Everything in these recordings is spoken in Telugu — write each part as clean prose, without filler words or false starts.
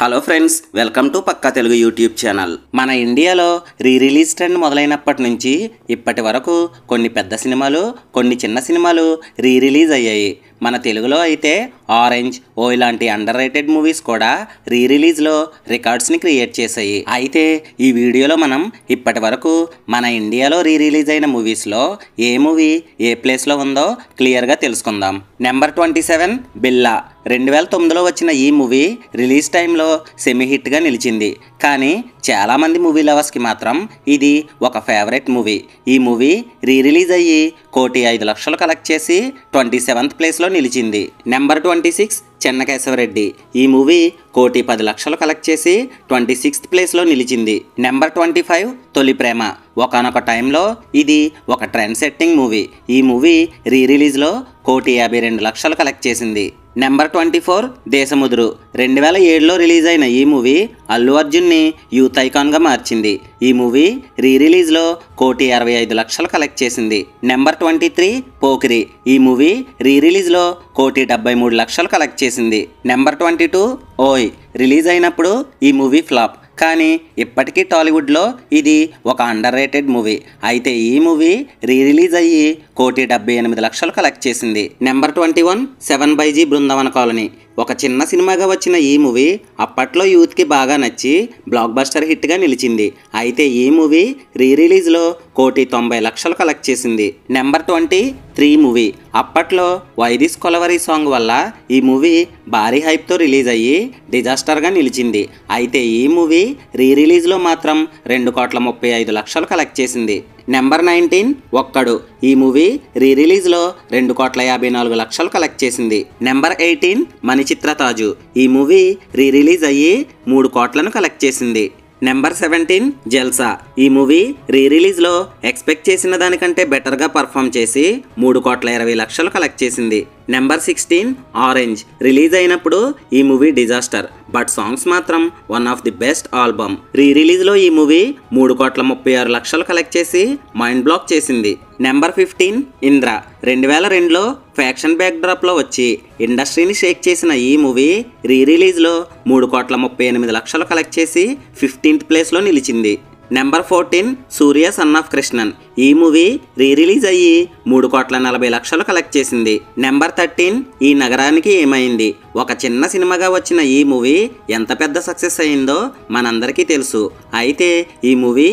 హలో ఫ్రెండ్స్, వెల్కమ్ టు పక్కా తెలుగు యూట్యూబ్ ఛానల్. మన ఇండియాలో రిలీజ్ ట్రెండ్ మొదలైనప్పటి నుంచి ఇప్పటి వరకు కొన్ని పెద్ద సినిమాలు, కొన్ని చిన్న సినిమాలు రిలీజ్ అయ్యాయి. మన తెలుగులో అయితే ఆరెంజ్, ఓ ఇలాంటి అండర్ రేటెడ్ మూవీస్ కూడా రిలీజ్లో రికార్డ్స్ని క్రియేట్ చేశాయి. అయితే ఈ వీడియోలో మనం ఇప్పటి వరకు మన ఇండియాలో రిలీజ్ అయిన మూవీస్లో ఏ మూవీ ఏ ప్లేస్లో ఉందో క్లియర్గా తెలుసుకుందాం. నెంబర్ 27 బిల్లా. 2009లో వచ్చిన ఈ మూవీ రిలీజ్ టైంలో సెమీ హిట్గా నిలిచింది. కానీ చాలామంది మూవీ లవర్స్కి మాత్రం ఇది ఒక ఫేవరెట్ మూవీ. ఈ మూవీ రిలీజ్ అయ్యి 1,05,00,000 కలెక్ట్ చేసి 27th ప్లేస్లో నిలిచింది. నెంబర్ 26 చెన్నకేశవరెడ్డి. ఈ మూవీ 1,10,00,000 కలెక్ట్ చేసి 26th ప్లేస్లో నిలిచింది. నెంబర్ 25 తొలి ప్రేమ. ఒకనొక టైంలో ఇది ఒక ట్రెండ్ సెట్టింగ్ మూవీ. ఈ మూవీ రిలీజ్లో 1,52,00,000 కలెక్ట్ చేసింది. నెంబర్ 24 దేశముదురు. 2007లో రిలీజ్ అయిన ఈ మూవీ అల్లు అర్జున్ని యూత్ ఐకాన్గా మార్చింది. ఈ మూవీ రిలీజ్లో 1,65,00,000 కలెక్ట్ చేసింది. నెంబర్ 23 పోకిరి. ఈ మూవీ రిలీజ్లో 1,73,00,000 కలెక్ట్ చేసింది. నెంబర్ 22 ఓయ్. రిలీజ్ అయినప్పుడు ఈ మూవీ ఫ్లాప్. కానీ ఇప్పటికీ టాలీవుడ్లో ఇది ఒక అండర్ రేటెడ్ మూవీ. అయితే ఈ మూవీ రిలీజ్ అయ్యి 1,78,00,000 కలెక్ట్ చేసింది. Number 21 7 by G Brindavana colony. ఒక చిన్న సినిమాగా వచ్చిన ఈ మూవీ అప్పట్లో యూత్కి బాగా నచ్చి బ్లాక్ బస్టర్ హిట్గా నిలిచింది. అయితే ఈ మూవీ రిలీజ్లో 1,90,00,000 కలెక్ట్ చేసింది. Number 23 movie. అప్పట్లో వైదిస్ కొలవరి సాంగ్ వల్ల ఈ మూవీ భారీ హైప్తో రిలీజ్ అయ్యి డిజాస్టర్గా నిలిచింది. అయితే ఈ మూవీ రిలీజ్లో మాత్రం 2,35,00,000 కలెక్ట్ చేసింది. నెంబర్ 19 ఒక్కడు. ఈ మూవీ రిలీజ్లో 2,54,00,000 కలెక్ట్ చేసింది. నెంబర్ 18 మణిచిత్ర తాజు. ఈ మూవీ రిలీజ్ అయ్యి 3 కోట్లను కలెక్ట్ చేసింది. నెంబర్ 17 జల్సా. ఈ మూవీ రిలీజ్లో ఎక్స్పెక్ట్ చేసిన దానికంటే బెటర్గా పర్ఫామ్ చేసి 3,20,00,000 కలెక్ట్ చేసింది. Number 16 orange. రిలీజ్ అయినప్పుడు ఈ మూవీ డిజాస్టర్, బట్ సాంగ్స్ మాత్రం one of the best album. రిలీజ్లో ఈ మూవీ 3,36,00,000 కలెక్ట్ చేసి మైండ్ బ్లాక్ చేసింది. నెంబర్ 15 ఇంద్ర. 2002లో ఫ్యాక్షన్ బ్యాక్డ్రాప్లో వచ్చి ఇండస్ట్రీని షేక్ చేసిన ఈ మూవీ రిలీజ్లో 3,38,00,000 కలెక్ట్ చేసి 15th ప్లేస్లో నిలిచింది. Number 14 Surya son of Krishnan. ఈ మూవీ రిలీజ్ అయ్యి 3,40,00,000 కలెక్ట్ చేసింది. నెంబర్ 13 ఈ నగరానికి ఏమైంది. ఒక చిన్న సినిమాగా వచ్చిన ఈ మూవీ ఎంత పెద్ద సక్సెస్ అయిందో మనందరికీ తెలుసు. అయితే ఈ మూవీ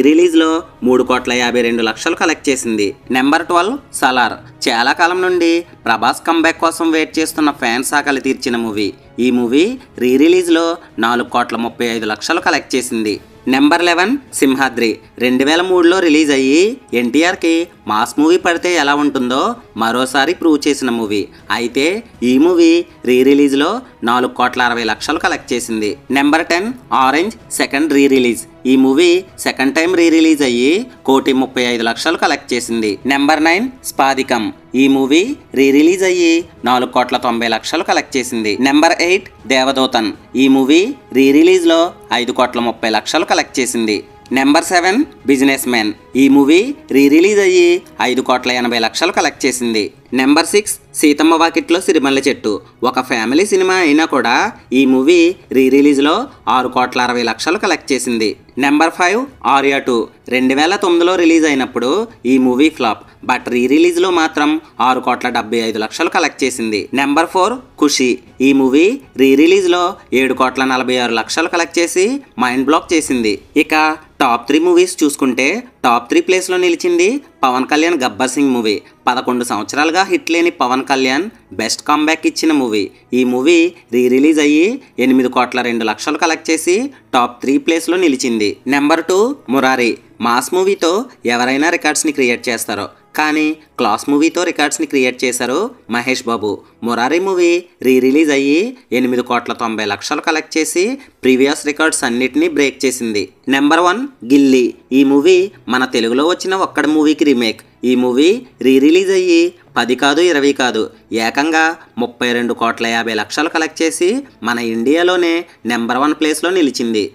రిలీజ్లో 3,52,00,000 కలెక్ట్ చేసింది. నెంబర్ 12 సలార్. చాలా కాలం నుండి ప్రభాస్ కంబ్యాక్ కోసం వెయిట్ చేస్తున్న ఫ్యాన్స్ ఆకలి తీర్చిన మూవీ. ఈ మూవీ రిలీజ్లో 4,35,00,000 కలెక్ట్ చేసింది. నెంబర్ 11 సింహాద్రి. 2003లో రిలీజ్ అయ్యి ఎన్టీఆర్కి మాస్ మూవీ పడితే ఎలా ఉంటుందో మరోసారి ప్రూవ్ చేసిన మూవీ. అయితే ఈ మూవీ రిలీజ్లో 4,60,00,000 కలెక్ట్ చేసింది. Number 10 orange second release. ఈ మూవీ సెకండ్ టైం రిలీజ్ అయ్యి 1,35,00,000 కలెక్ట్ చేసింది. నెంబర్ 9 స్పాదికం. ఈ మూవీ రిలీజ్ అయ్యి 4,90,00,000 కలెక్ట్ చేసింది. నెంబర్ 8 దేవదూతన్. ఈ మూవీ రిలీజ్లో 5,30,00,000 కలెక్ట్ చేసింది. Number 7 business man. ఈ మూవీ రిలీజ్ అయ్యి 5,80,00,000 కలెక్ట్ చేసింది. నెంబర్ 6 సీతమ్మ వాకిట్లో సిరిమల్లె చెట్టు. ఒక ఫ్యామిలీ సినిమా అయినా కూడా ఈ మూవీ రిలీజ్లో 6,60,00,000 కలెక్ట్ చేసింది. నెంబర్ 5 ఆర్యా 2. 2009లో రిలీజ్ అయినప్పుడు ఈ మూవీ ఫ్లాప్, బట్ రిలీజ్లో మాత్రం 6,75,00,000 కలెక్ట్ చేసింది. నెంబర్ 4 ఖుషి. ఈ మూవీ రిలీజ్లో 7,46,00,000 కలెక్ట్ చేసి మైండ్ బ్లాక్ చేసింది. ఇక టాప్ 3 మూవీస్ చూసుకుంటే టాప్ 3 ప్లేస్లో నిలిచింది పవన్ కళ్యాణ్ గబ్బర్ సింగ్ మూవీ. 11 సంవత్సరాలుగా హిట్ లేని పవన్ కళ్యాణ్ బెస్ట్ కాంబ్యాక్ ఇచ్చిన మూవీ. ఈ మూవీ రిలీజ్ అయ్యి 8,02,00,000 కలెక్ట్ చేసి టాప్ 3 ప్లేస్లో నిలిచింది. నెంబర్ 2 మురారి. మాస్ మూవీతో ఎవరైనా రికార్డ్స్ని క్రియేట్ చేస్తారో, కానీ క్లాస్ మూవీతో రికార్డ్స్ని క్రియేట్ చేశారు మహేష్ బాబు. మురారి మూవీ రిలీజ్ అయ్యి 8,90,00,000 కలెక్ట్ చేసి ప్రీవియస్ రికార్డ్స్ అన్నిటినీ బ్రేక్ చేసింది. నెంబర్ 1 గిల్లీ. ఈ మూవీ మన తెలుగులో వచ్చిన ఒక్కడి మూవీకి రీమేక్. ఈ మూవీ రిలీజ్ అయ్యి 10 కాదు 20 కాదు ఏకంగా 32,50,00,000 కలెక్ట్ చేసి మన ఇండియాలోనే నెంబర్ 1 ప్లేస్లో నిలిచింది.